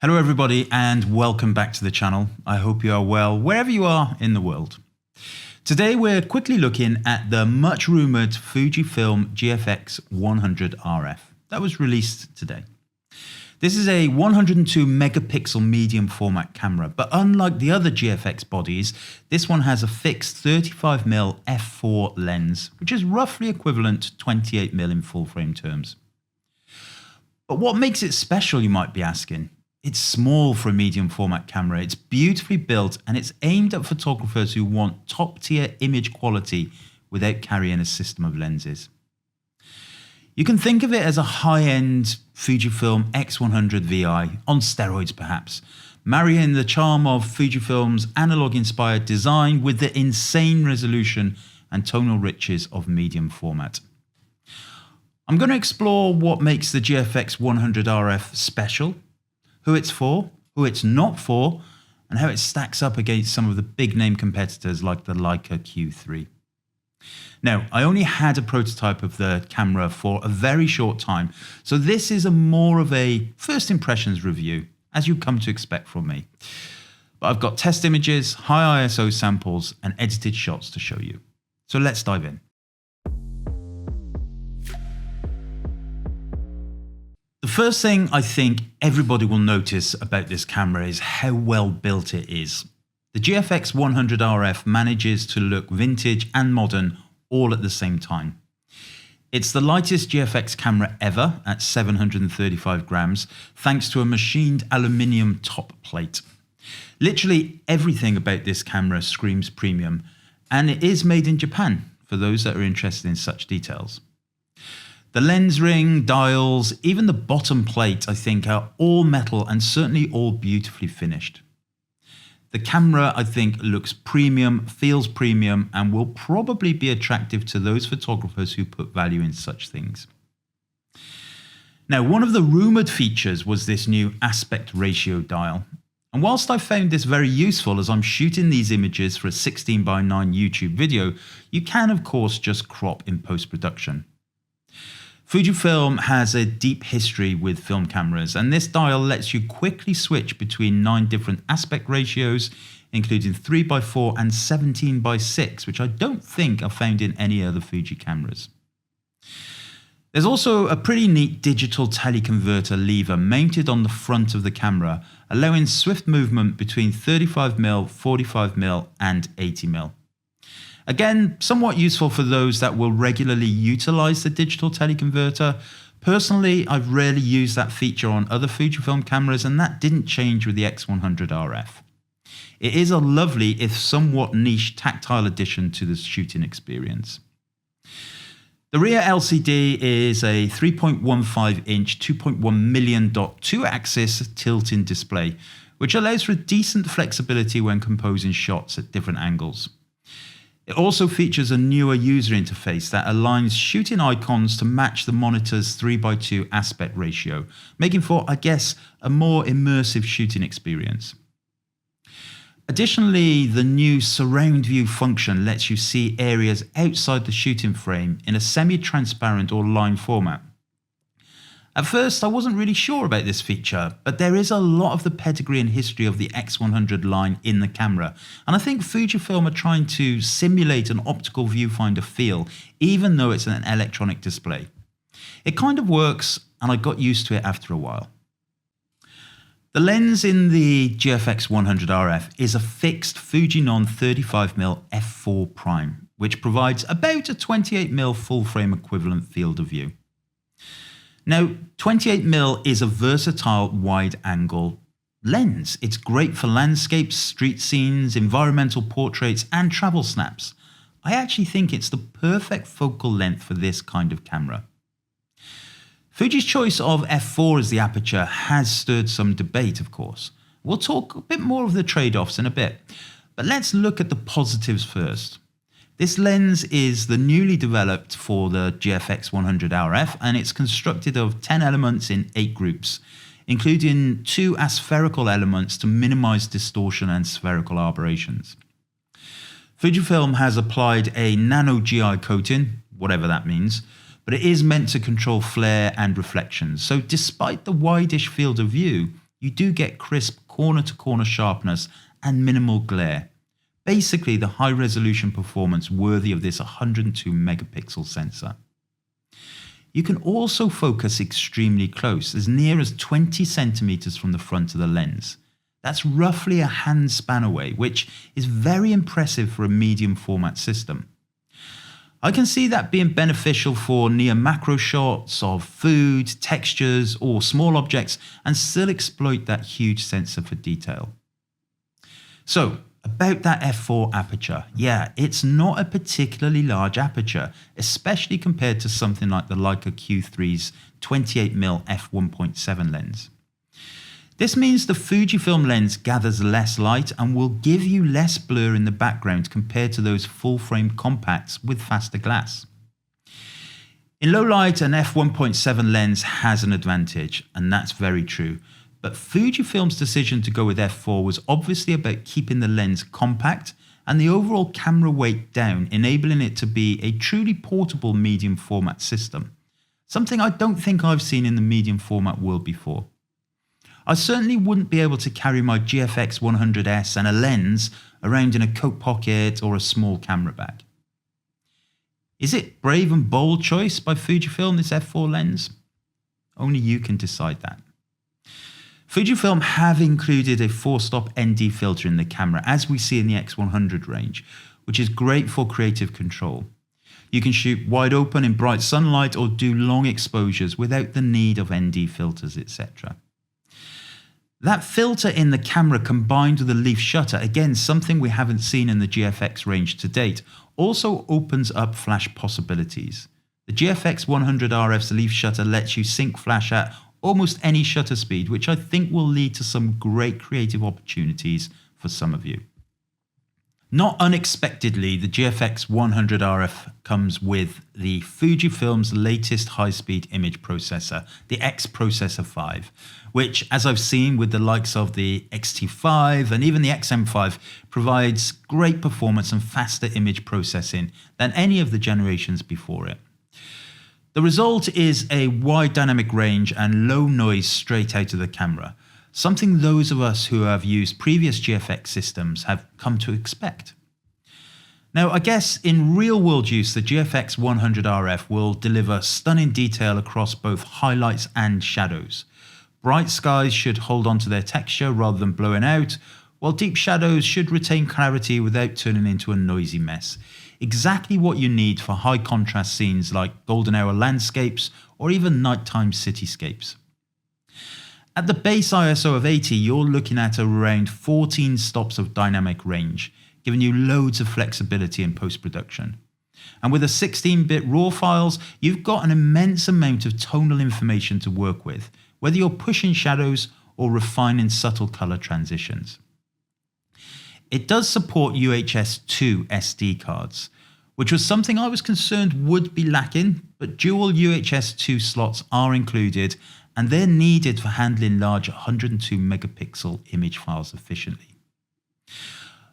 Hello everybody and welcome back to the channel. I hope you are well wherever you are in the world. Today we're quickly looking at the much rumoured Fujifilm GFX100RF that was released today. This is a 102 megapixel medium format camera, but unlike the other GFX bodies, this one has a fixed 35mm f4 lens, which is roughly equivalent to 28mm in full frame terms. But what makes it special, you might be asking? It's small for a medium format camera, it's beautifully built and it's aimed at photographers who want top tier image quality without carrying a system of lenses. You can think of it as a high-end Fujifilm X100 VI, on steroids perhaps, marrying the charm of Fujifilm's analog-inspired design with the insane resolution and tonal riches of medium format. I'm going to explore what makes the GFX100RF special, who it's for, who it's not for, and how it stacks up against some of the big name competitors like the Leica Q3. Now, I only had a prototype of the camera for a very short time, so this is more of a first impressions review, as you come to expect from me. But I've got test images, high ISO samples, and edited shots to show you. So let's dive in. The first thing I think everybody will notice about this camera is how well built it is. The GFX100RF manages to look vintage and modern all at the same time. It's the lightest GFX camera ever at 735 grams, thanks to a machined aluminium top plate. Literally everything about this camera screams premium, and it is made in Japan for those that are interested in such details. The lens ring, dials, even the bottom plate, I think, are all metal and certainly all beautifully finished. The camera, I think, looks premium, feels premium, and will probably be attractive to those photographers who put value in such things. Now, one of the rumoured features was this new aspect ratio dial. And whilst I found this very useful as I'm shooting these images for a 16:9 YouTube video, you can, of course, just crop in post-production. Fujifilm has a deep history with film cameras, and this dial lets you quickly switch between 9 different aspect ratios, including 3:4 and 17:6, which I don't think are found in any other Fuji cameras. There's also a pretty neat digital teleconverter lever mounted on the front of the camera, allowing swift movement between 35mm, 45mm and 80mm. Again, somewhat useful for those that will regularly utilize the digital teleconverter. Personally, I've rarely used that feature on other Fujifilm cameras, and that didn't change with the X100RF. It is a lovely, if somewhat niche, tactile addition to the shooting experience. The rear LCD is a 3.15-inch 2.1 dot 2-axis tilting display, which allows for decent flexibility when composing shots at different angles. It also features a newer user interface that aligns shooting icons to match the monitor's 3:2 aspect ratio, making for, I guess, a more immersive shooting experience. Additionally, the new surround view function lets you see areas outside the shooting frame in a semi-transparent or line format. At first, I wasn't really sure about this feature, but there is a lot of the pedigree and history of the X100 line in the camera, and I think Fujifilm are trying to simulate an optical viewfinder feel, even though it's an electronic display. It kind of works, and I got used to it after a while. The lens in the GFX100RF is a fixed Fujinon 35mm f4 prime, which provides about a 28mm full frame equivalent field of view. Now, 28mm is a versatile wide-angle lens. It's great for landscapes, street scenes, environmental portraits, and travel snaps. I actually think it's the perfect focal length for this kind of camera. Fuji's choice of f4 as the aperture has stirred some debate, of course. We'll talk a bit more of the trade-offs in a bit, but let's look at the positives first. This lens is the newly developed for the GFX100RF, and it's constructed of 10 elements in 8 groups, including 2 aspherical elements to minimize distortion and spherical aberrations. Fujifilm has applied a nano GI coating, whatever that means, but it is meant to control flare and reflections. So despite the wide-ish field of view, you do get crisp corner-to-corner sharpness and minimal glare. Basically, the high-resolution performance worthy of this 102 megapixel sensor. You can also focus extremely close, as near as 20 centimeters from the front of the lens. That's roughly a hand span away, which is very impressive for a medium format system. I can see that being beneficial for near macro shots of food, textures, or small objects, and still exploit that huge sensor for detail. So, about that f4 aperture, yeah, it's not a particularly large aperture, especially compared to something like the Leica Q3's 28mm f1.7 lens. This means the Fujifilm lens gathers less light and will give you less blur in the background compared to those full-frame compacts with faster glass. In low light, an f1.7 lens has an advantage, and that's very true. But Fujifilm's decision to go with f4 was obviously about keeping the lens compact and the overall camera weight down, enabling it to be a truly portable medium format system. Something I don't think I've seen in the medium format world before. I certainly wouldn't be able to carry my GFX100S and a lens around in a coat pocket or a small camera bag. Is it brave and bold choice by Fujifilm, this f4 lens? Only you can decide that. Fujifilm have included a 4-stop ND filter in the camera, as we see in the X100 range, which is great for creative control. You can shoot wide open in bright sunlight or do long exposures without the need of ND filters, etc. That filter in the camera combined with the leaf shutter, again something we haven't seen in the GFX range to date, also opens up flash possibilities. The GFX100RF's leaf shutter lets you sync flash at almost any shutter speed, which I think will lead to some great creative opportunities for some of you. Not unexpectedly, the GFX100RF comes with the Fujifilm's latest high-speed image processor, the X Processor 5, which, as I've seen with the likes of the X-T5 and even the XM5, provides great performance and faster image processing than any of the generations before it. The result is a wide dynamic range and low noise straight out of the camera, something those of us who have used previous GFX systems have come to expect. Now, I guess in real-world use, the GFX100RF will deliver stunning detail across both highlights and shadows. Bright skies should hold on to their texture rather than blowing out, while deep shadows should retain clarity without turning into a noisy mess. Exactly what you need for high contrast scenes like golden hour landscapes or even nighttime cityscapes. At the base ISO of 80, you're looking at around 14 stops of dynamic range, giving you loads of flexibility in post-production. And with the 16-bit RAW files, you've got an immense amount of tonal information to work with, whether you're pushing shadows or refining subtle color transitions. It does support UHS-2 SD cards, which was something I was concerned would be lacking, but dual UHS-2 slots are included and they're needed for handling large 102 megapixel image files efficiently.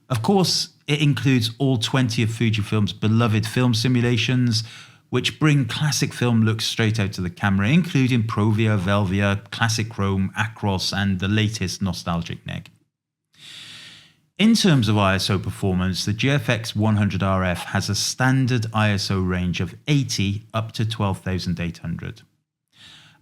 Of course, it includes all 20 of Fujifilm's beloved film simulations, which bring classic film looks straight out to the camera, including Provia, Velvia, Classic Chrome, Acros, and the latest nostalgic neg. In terms of ISO performance, the GFX100RF has a standard ISO range of 80 up to 12,800.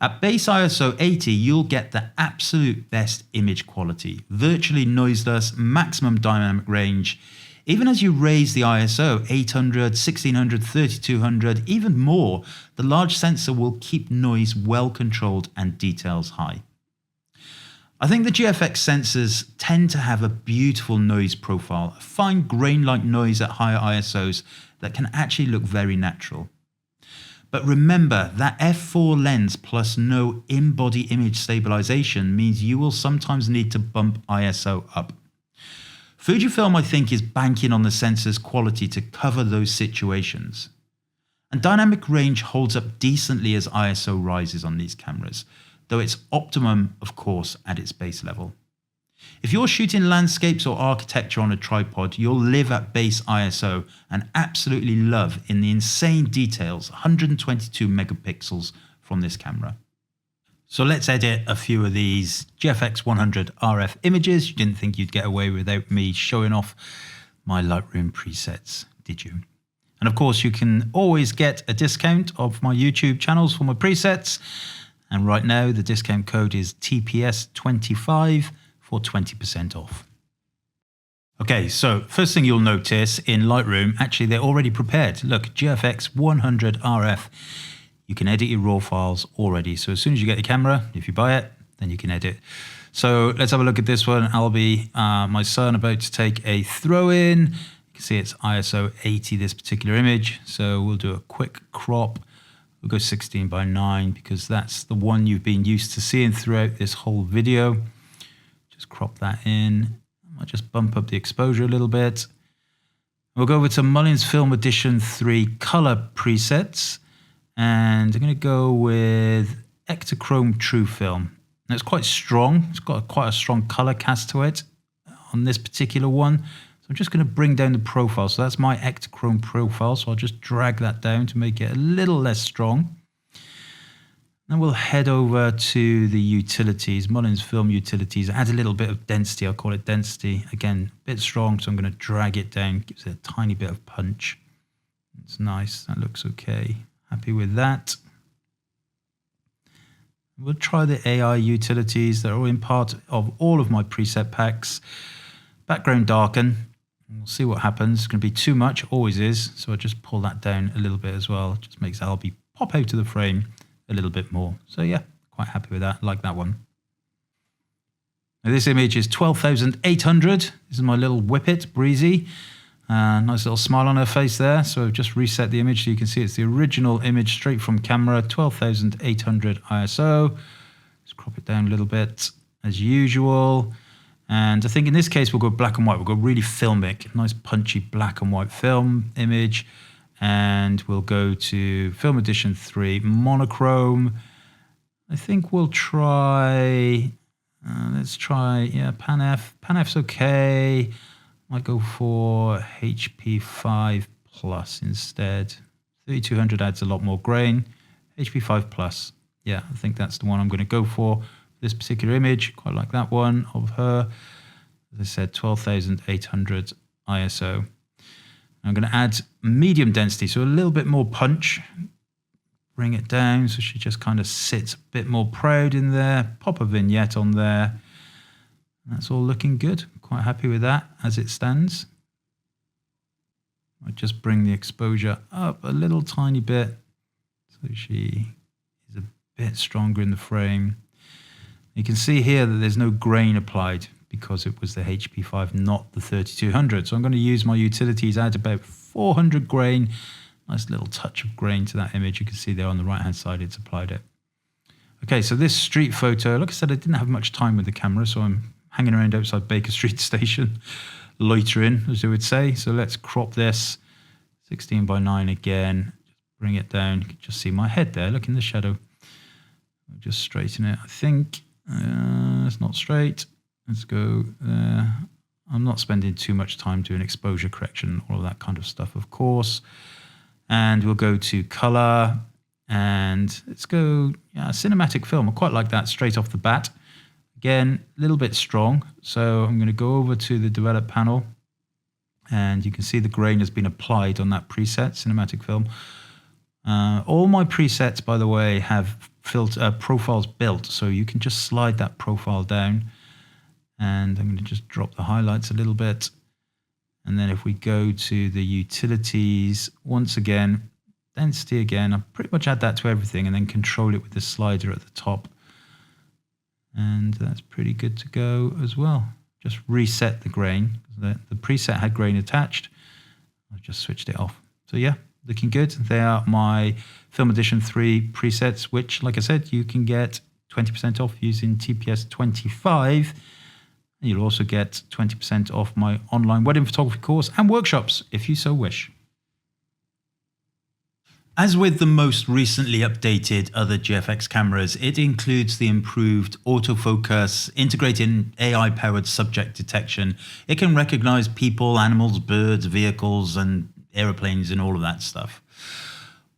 At base ISO 80, you'll get the absolute best image quality, virtually noiseless, maximum dynamic range. Even as you raise the ISO 800, 1600, 3200, even more, the large sensor will keep noise well controlled and details high. I think the GFX sensors tend to have a beautiful noise profile, a fine grain-like noise at higher ISOs that can actually look very natural. But remember, that f4 lens plus no in-body image stabilization means you will sometimes need to bump ISO up. Fujifilm, I think, is banking on the sensor's quality to cover those situations. And dynamic range holds up decently as ISO rises on these cameras, though it's optimum, of course, at its base level. If you're shooting landscapes or architecture on a tripod, you'll live at base ISO and absolutely love in the insane details, 122 megapixels from this camera. So let's edit a few of these GFX100RF images. You didn't think you'd get away without me showing off my Lightroom presets, did you? And of course, you can always get a discount of my YouTube channels for my presets. And right now, the discount code is TPS25 for 20% off. Okay, so first thing you'll notice in Lightroom, actually, they're already prepared. Look, GFX100RF. You can edit your RAW files already. So as soon as you get the camera, if you buy it, then you can edit. So let's have a look at this one. I'll be my son about to take a throw in. You can see it's ISO 80, this particular image. So we'll do a quick crop. We'll go 16:9 because that's the one you've been used to seeing throughout this whole video. Just crop that in. I might just bump up the exposure a little bit. We'll go over to Mullins Film Edition 3 color presets. And I'm going to go with Ektachrome True Film. Now it's quite strong. It's got quite a strong color cast to it on this particular one. So I'm just going to bring down the profile. So that's my Ektachrome profile. So I'll just drag that down to make it a little less strong. Then we'll head over to the utilities, Mullins Film Utilities. Add a little bit of density. I'll call it density. Again, a bit strong. So I'm going to drag it down. Gives it a tiny bit of punch. It's nice. That looks okay. Happy with that. We'll try the AI utilities. They're all in part of all of my preset packs. Background darken. We'll see what happens. It's going to be too much, always is. So I'll just pull that down a little bit as well. Just makes Albie pop out of the frame a little bit more. So yeah, quite happy with that. Like that one. Now this image is 12,800. This is my little Whippet, Breezy. Nice little smile on her face there. So I've just reset the image so you can see it's the original image straight from camera, 12,800 ISO. Let's crop it down a little bit as usual. And I think in this case, we'll go black and white. We'll go really filmic, nice punchy black and white film image. And we'll go to Film Edition 3 monochrome. I think we'll try, let's try, yeah, Pan F. Pan F's okay. Might go for HP5 Plus instead. 3200 adds a lot more grain. HP5 Plus. Yeah, I think that's the one I'm going to go for. This particular image, quite like that one of her. As I said, 12,800 ISO. I'm going to add medium density, so a little bit more punch. Bring it down so she just kind of sits a bit more proud in there. Pop a vignette on there. That's all looking good. Quite happy with that as it stands. I just bring the exposure up a little tiny bit so she is a bit stronger in the frame. You can see here that there's no grain applied because it was the HP5, not the 3200. So I'm going to use my utilities, add about 400 grain. Nice little touch of grain to that image. You can see there on the right-hand side, it's applied it. Okay, so this street photo, like I said, I didn't have much time with the camera, so I'm hanging around outside Baker Street Station, loitering, as they would say. So let's crop this 16:9 again. Bring it down. You can just see my head there. Look in the shadow. I'll just straighten it. I think it's not straight. Let's go there. I'm not spending too much time doing exposure correction, all of that kind of stuff, of course. And we'll go to color and let's go cinematic film. I quite like that straight off the bat. Again, a little bit strong. So I'm going to go over to the develop panel and you can see the grain has been applied on that preset, cinematic film. All my presets, by the way, have profiles built. So you can just slide that profile down and I'm going to just drop the highlights a little bit. And then if we go to the utilities, once again, density again, I'll pretty much add that to everything and then control it with the slider at the top. And that's pretty good to go as well. Just reset the grain. The preset had grain attached. I've just switched it off. So yeah, looking good. They are my Film Edition 3 presets, which, like I said, you can get 20% off using TPS 25. And you'll also get 20% off my online wedding photography course and workshops, if you so wish. As with the most recently updated other GFX cameras, it includes the improved autofocus, integrating AI-powered subject detection. It can recognize people, animals, birds, vehicles, and airplanes and all of that stuff.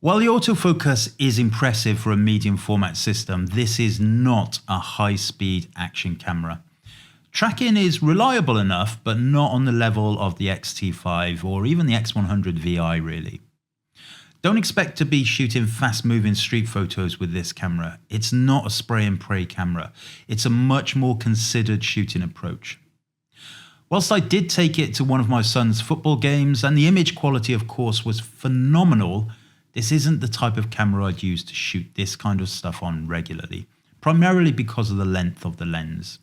While the autofocus is impressive for a medium format system, this is not a high-speed action camera. Tracking is reliable enough, but not on the level of the X-T5 or even the X100 VI really. Don't expect to be shooting fast-moving street photos with this camera. It's not a spray and pray camera. It's a much more considered shooting approach. Whilst I did take it to one of my son's football games, and the image quality of course was phenomenal, this isn't the type of camera I'd use to shoot this kind of stuff on regularly, primarily because of the length of the lens.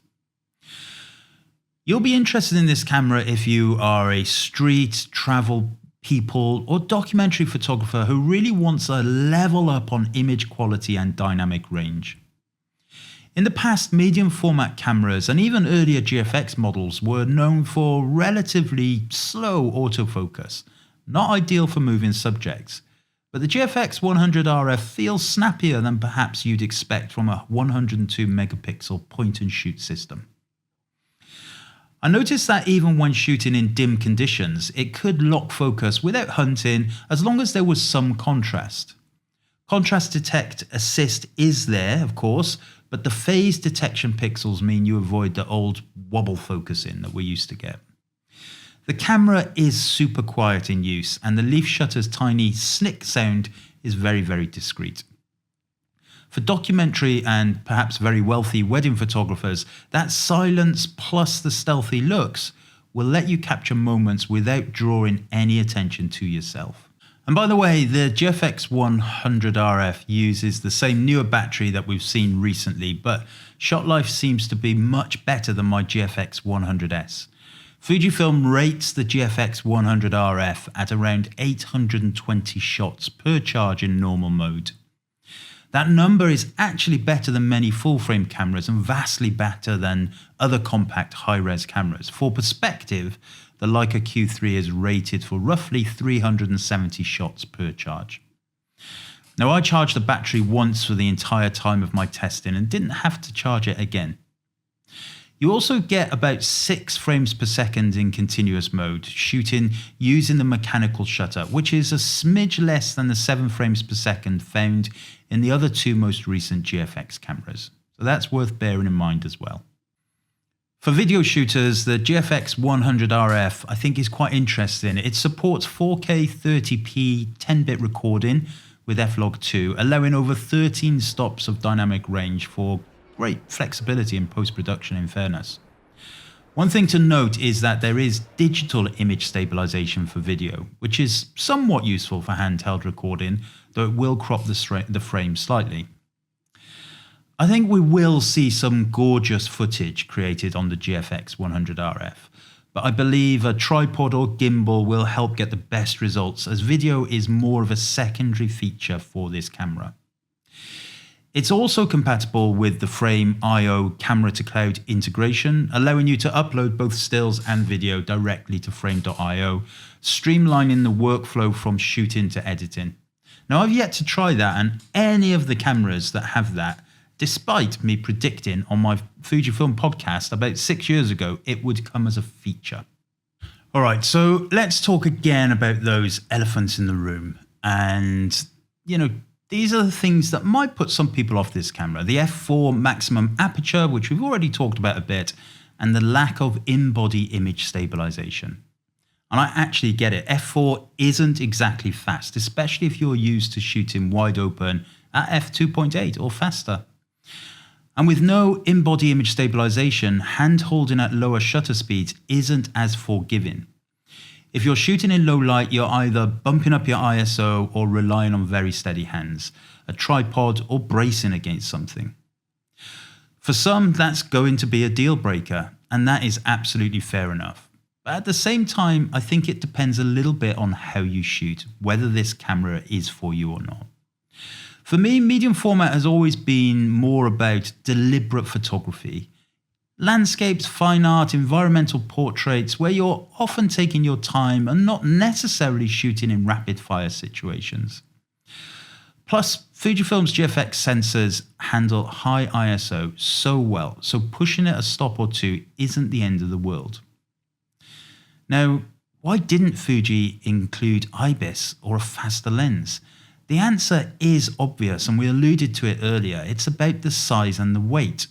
You'll be interested in this camera if you are a street, travel, people, or documentary photographer who really wants a level up on image quality and dynamic range. In the past, medium format cameras and even earlier GFX models were known for relatively slow autofocus, not ideal for moving subjects. But the GFX100RF feels snappier than perhaps you'd expect from a 102 megapixel point and shoot system. I noticed that even when shooting in dim conditions, it could lock focus without hunting as long as there was some contrast. Contrast detect assist is there, of course, but the phase detection pixels mean you avoid the old wobble focusing that we used to get. The camera is super quiet in use, and the leaf shutter's tiny snick sound is very, very discreet. For documentary and perhaps very wealthy wedding photographers, that silence plus the stealthy looks will let you capture moments without drawing any attention to yourself. And by the way, the GFX100RF uses the same newer battery that we've seen recently, but shot life seems to be much better than my GFX100S. Fujifilm rates the GFX100RF at around 820 shots per charge in normal mode. That number is actually better than many full-frame cameras and vastly better than other compact high-res cameras. For perspective, the Leica Q3 is rated for roughly 370 shots per charge. Now, I charged the battery once for the entire time of my testing and didn't have to charge it again. You also get about 6 frames per second in continuous mode, shooting using the mechanical shutter, which is a smidge less than the 7 frames per second found in the other two most recent GFX cameras. So that's worth bearing in mind as well. For video shooters, the GFX100RF I think is quite interesting. It supports 4K 30p 10-bit recording with F-Log2, allowing over 13 stops of dynamic range for great flexibility in post-production in fairness. One thing to note is that there is digital image stabilization for video, which is somewhat useful for handheld recording, though it will crop the frame slightly. I think we will see some gorgeous footage created on the GFX100RF, but I believe a tripod or gimbal will help get the best results, as video is more of a secondary feature for this camera. It's also compatible with the Frame I/O camera-to-cloud integration, allowing you to upload both stills and video directly to frame.io, streamlining the workflow from shooting to editing. Now, I've yet to try that, and any of the cameras that have that, despite me predicting on my Fujifilm podcast about 6 years ago, it would come as a feature. All right, so let's talk again about those elephants in the room. And, these are the things that might put some people off this camera. The f4 maximum aperture, which we've already talked about a bit, and the lack of in-body image stabilization. And I actually get it. F4 isn't exactly fast, especially if you're used to shooting wide open at f2.8 or faster. And with no in-body image stabilization, hand-holding at lower shutter speeds isn't as forgiving. If you're shooting in low light, you're either bumping up your ISO or relying on very steady hands, a tripod, or bracing against something. For some, that's going to be a deal breaker, and that is absolutely fair enough. But at the same time, I think it depends a little bit on how you shoot, whether this camera is for you or not. For me, medium format has always been more about deliberate photography. Landscapes, fine art, environmental portraits, where you're often taking your time and not necessarily shooting in rapid fire situations. Plus, Fujifilm's GFX sensors handle high ISO so well, so pushing it a stop or two isn't the end of the world. Now, why didn't Fuji include IBIS or a faster lens? The answer is obvious, and we alluded to it earlier. It's about the size and the weight.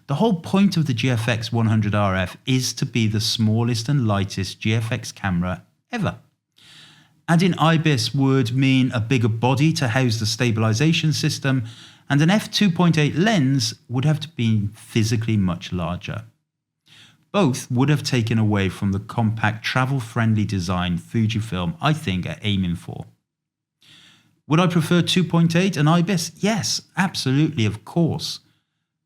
The whole point of the GFX100RF is to be the smallest and lightest GFX camera ever. Adding IBIS would mean a bigger body to house the stabilization system, and an f2.8 lens would have to be physically much larger. Both would have taken away from the compact, travel-friendly design Fujifilm, I think, are aiming for. Would I prefer 2.8 and IBIS? Yes, absolutely, of course.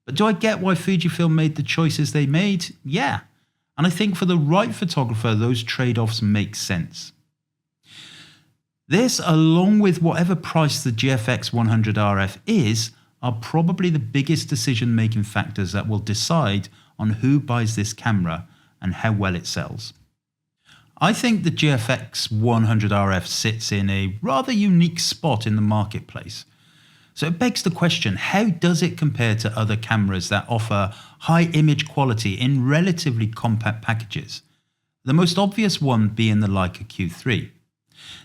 But do I get why Fujifilm made the choices they made? Yeah. And I think for the right photographer, those trade-offs make sense. This, along with whatever price the GFX100RF is, are probably the biggest decision-making factors that will decide on who buys this camera and how well it sells. I think the GFX100RF sits in a rather unique spot in the marketplace. So it begs the question, how does it compare to other cameras that offer high image quality in relatively compact packages? The most obvious one being the Leica Q3.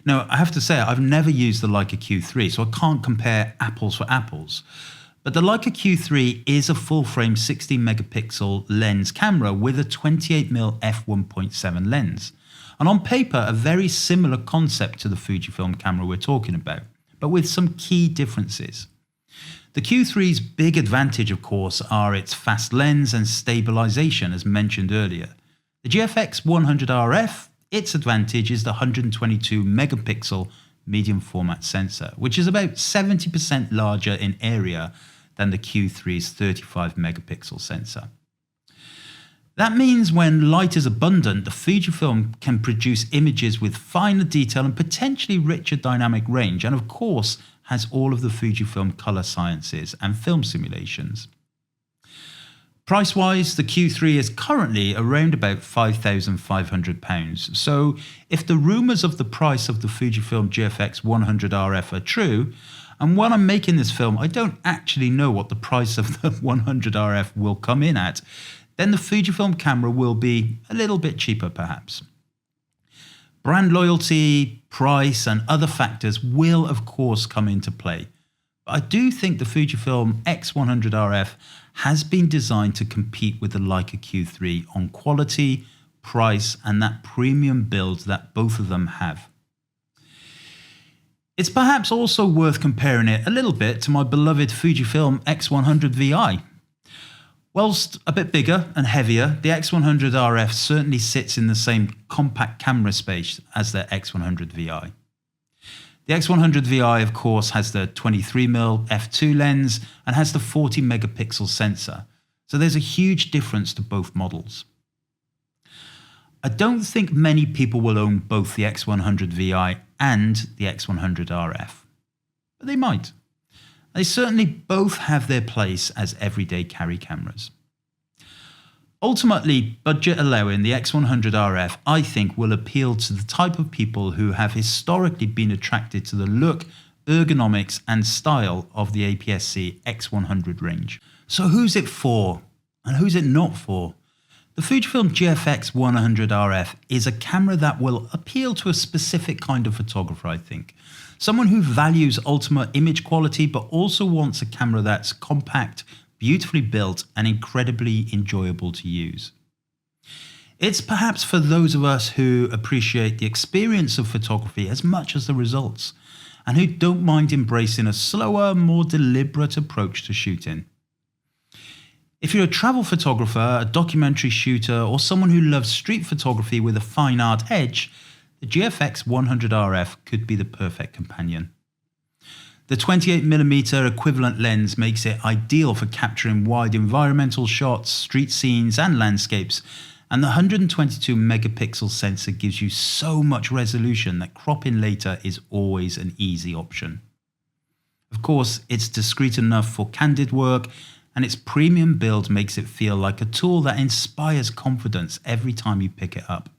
Now, I have to say, I've never used the Leica Q3, so I can't compare apples for apples. But the Leica Q3 is a full-frame 60 megapixel lens camera with a 28mm f1.7 lens. And on paper, a very similar concept to the Fujifilm camera we're talking about, but with some key differences. The Q3's big advantage, of course, are its fast lens and stabilization, as mentioned earlier. The GFX100RF, its advantage is the 122 megapixel medium format sensor, which is about 70% larger in area than the Q3's 35 megapixel sensor. That means when light is abundant, the Fujifilm can produce images with finer detail and potentially richer dynamic range, and of course has all of the Fujifilm color sciences and film simulations. Price-wise, the Q3 is currently around about £5,500. So if the rumours of the price of the Fujifilm GFX100RF are true, and while I'm making this film, I don't actually know what the price of the 100RF will come in at, then the Fujifilm camera will be a little bit cheaper perhaps. Brand loyalty, price, and other factors will of course come into play. But I do think the Fujifilm X100RF has been designed to compete with the Leica Q3 on quality, price, and that premium build that both of them have. It's perhaps also worth comparing it a little bit to my beloved Fujifilm X100VI. Whilst a bit bigger and heavier, the X100RF certainly sits in the same compact camera space as the X100VI. The X100VI, of course, has the 23mm f2 lens and has the 40 megapixel sensor, so there's a huge difference to both models. I don't think many people will own both the X100VI and the X100RF, but they might. They certainly both have their place as everyday carry cameras. Ultimately, budget allowing, the X100RF, I think, will appeal to the type of people who have historically been attracted to the look, ergonomics, and style of the APS-C X100 range. So who's it for, and who's it not for? The Fujifilm GFX100RF is a camera that will appeal to a specific kind of photographer, I think. Someone who values ultimate image quality, but also wants a camera that's compact, beautifully built, and incredibly enjoyable to use. It's perhaps for those of us who appreciate the experience of photography as much as the results, and who don't mind embracing a slower, more deliberate approach to shooting. If you're a travel photographer, a documentary shooter, or someone who loves street photography with a fine art edge, the GFX100RF could be the perfect companion. The 28mm equivalent lens makes it ideal for capturing wide environmental shots, street scenes, and landscapes, and the 122 megapixel sensor gives you so much resolution that cropping later is always an easy option. Of course, it's discreet enough for candid work, and its premium build makes it feel like a tool that inspires confidence every time you pick it up.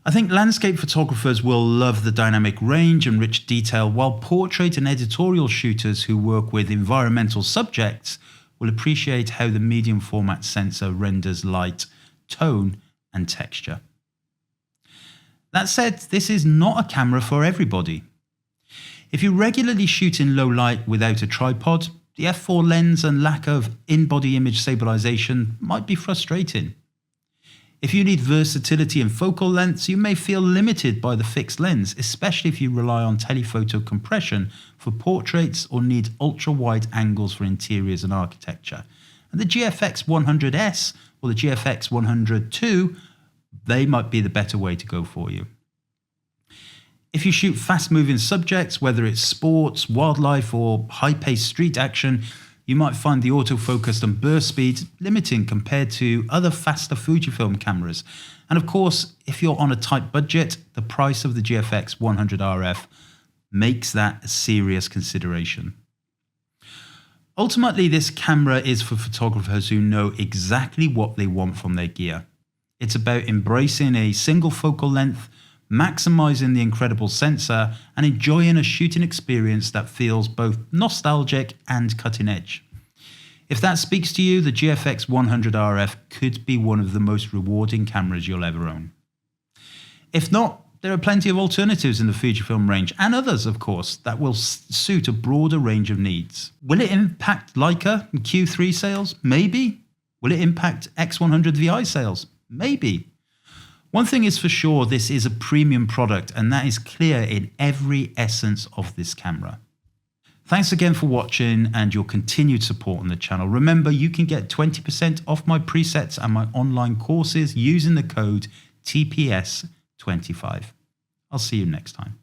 I think landscape photographers will love the dynamic range and rich detail, while portrait and editorial shooters who work with environmental subjects will appreciate how the medium format sensor renders light, tone, and texture. That said, this is not a camera for everybody. If you regularly shoot in low light without a tripod, the f4 lens and lack of in-body image stabilization might be frustrating. If you need versatility in focal lengths, you may feel limited by the fixed lens, especially if you rely on telephoto compression for portraits or need ultra-wide angles for interiors and architecture. And the GFX100S or the GFX100 II, they might be the better way to go for you. If you shoot fast-moving subjects, whether it's sports, wildlife, or high-paced street action, you might find the autofocus and burst speed limiting compared to other faster Fujifilm cameras. And of course, if you're on a tight budget, the price of the GFX100RF makes that a serious consideration. Ultimately, this camera is for photographers who know exactly what they want from their gear. It's about embracing a single focal length, maximizing the incredible sensor, and enjoying a shooting experience that feels both nostalgic and cutting edge. If that speaks to you, the GFX100RF could be one of the most rewarding cameras you'll ever own. If not, there are plenty of alternatives in the Fujifilm range, and others, of course, that will suit a broader range of needs. Will it impact Leica and Q3 sales? Maybe. Will it impact X100 VI sales? Maybe. One thing is for sure, this is a premium product, and that is clear in every essence of this camera. Thanks again for watching and your continued support on the channel. Remember, you can get 20% off my presets and my online courses using the code TPS25. I'll see you next time.